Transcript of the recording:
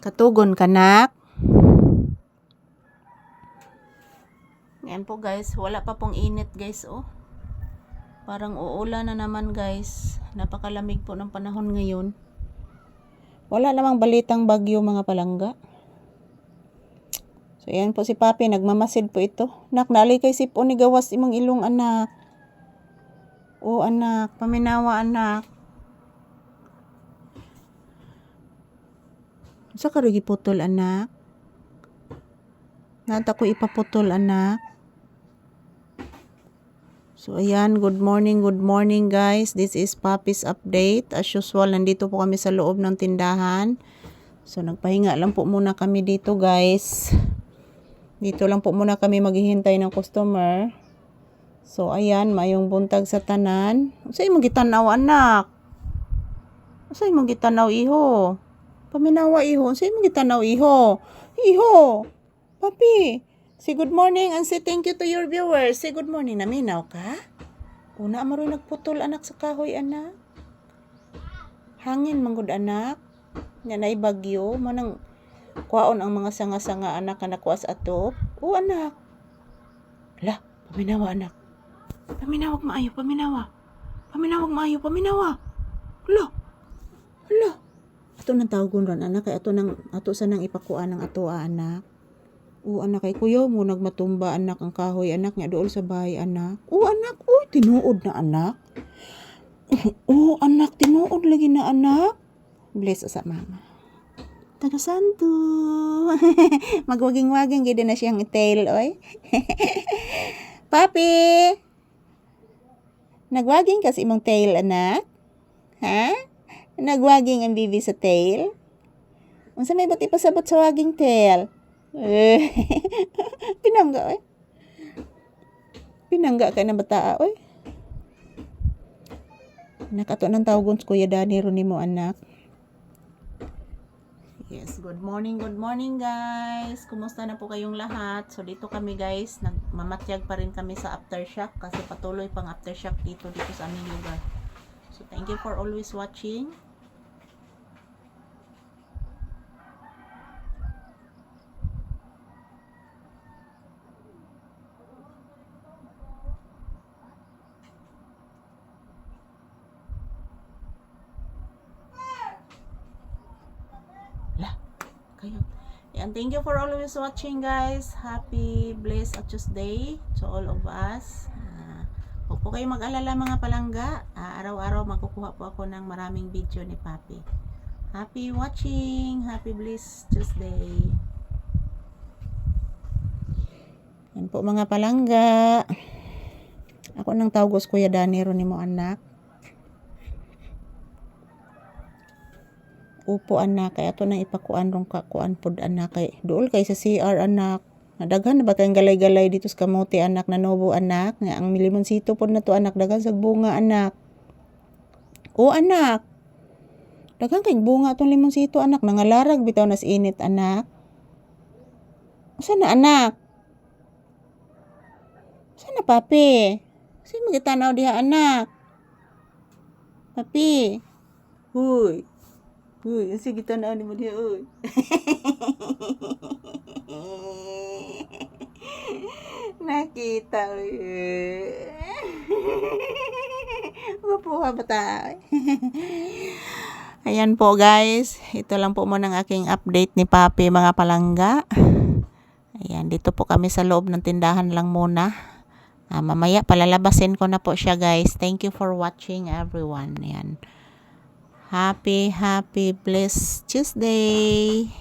Katugon ka, nak. Ngayon po guys, wala pa pong init guys, oh. Parang uulan na naman guys. Napakalamig po ng panahon ngayon. Wala namang balitang bagyo mga palangga. So yan po si Papi, nagmamasid po ito. Nak, nalay kay sipon ni gawas imong ilong anak. Oh anak, paminawa anak. Sa karigi putol anak. Nata ko ipaputol anak. So ayan, good morning guys. This is Papi's update. As usual, nandito po kami sa loob ng tindahan. So nagpahinga lang po muna kami dito guys. Dito lang po muna kami maghihintay ng customer. So ayan, mayong buntag sa tanan. Unsay imong gitanaw anak? Unsay imong gitanaw iho? Paminawa iho. Unsay imong gitanaw iho? Iho. Papi, say good morning and say thank you to your viewers. Say good morning. Naminaw ka? Una maroy nagputol anak sa kahoy anak. Hangin manggod anak. Nga nay bagyo manang kuwaon ang mga sanga-sanga anak na nakuha sa atop. O anak. Hala, paminawa anak. Paminawag maayo, paminawa. Paminawag maayo, paminawa. Hala. Hala. Ato nang tawagon ron anak kay ato sa nang ipakuan ng ato anak. O anak kay kuya mo nagmatumba anak ang kahoy anak nga dool sa bahay anak. O anak, oy tinuod na anak. O anak, tinuod lagi na anak. Bless sa mama. Taga santo. Magwaging-waging gid na siyang tail oy. Papi. Nagwaging kasi imong tail anak? Ha? Nagwaging ang bibi sa tail? Unsa may bati pasabot sa waging tail? Pinangga oy. Pinangga ka na bata oy. Nakato nang tawagon sa Kuya Danny ron nimo anak. Yes, good morning guys. Kumusta na po kayong lahat? So dito kami guys, nagmamatyag pa rin kami sa aftershock kasi patuloy pang aftershock dito sa aming lugar. So thank you for always watching. And thank you for always watching guys. Happy blessed Tuesday to all of us. Huwag po kayo mag-alala mga palangga. Araw-araw magkukuha po ako ng maraming video ni Papi. Happy watching. Happy blessed Tuesday. Yan po mga palangga. Ako nang tawagos Kuya Danny ron nimo anak. Upo anak kay ato nang ipakuan rong kakuan pod anak kay duol kay sa CR anak. Nadaghan na ba kayong galay-galay dito sa kamote anak na nobo anak nga ang limonsito pod na to anak daghan sa bunga anak. O anak. Daghan kay bunga tong limonsito anak nangalarag bitaw nas init anak. Usa na anak? Usa na papi? Sino magitanaw diha anak? Papi. Huy. Uy, sige tanaw ni mo diya, uy. Nakita, uy. Mapuha ba tayo? Ayan po guys. Ito lang po muna ang aking update ni Papi mga palangga. Ayan, dito po kami sa loob ng tindahan lang muna. Mamaya palalabasin ko na po siya guys. Thank you for watching everyone. Ayan. Happy blessed Tuesday.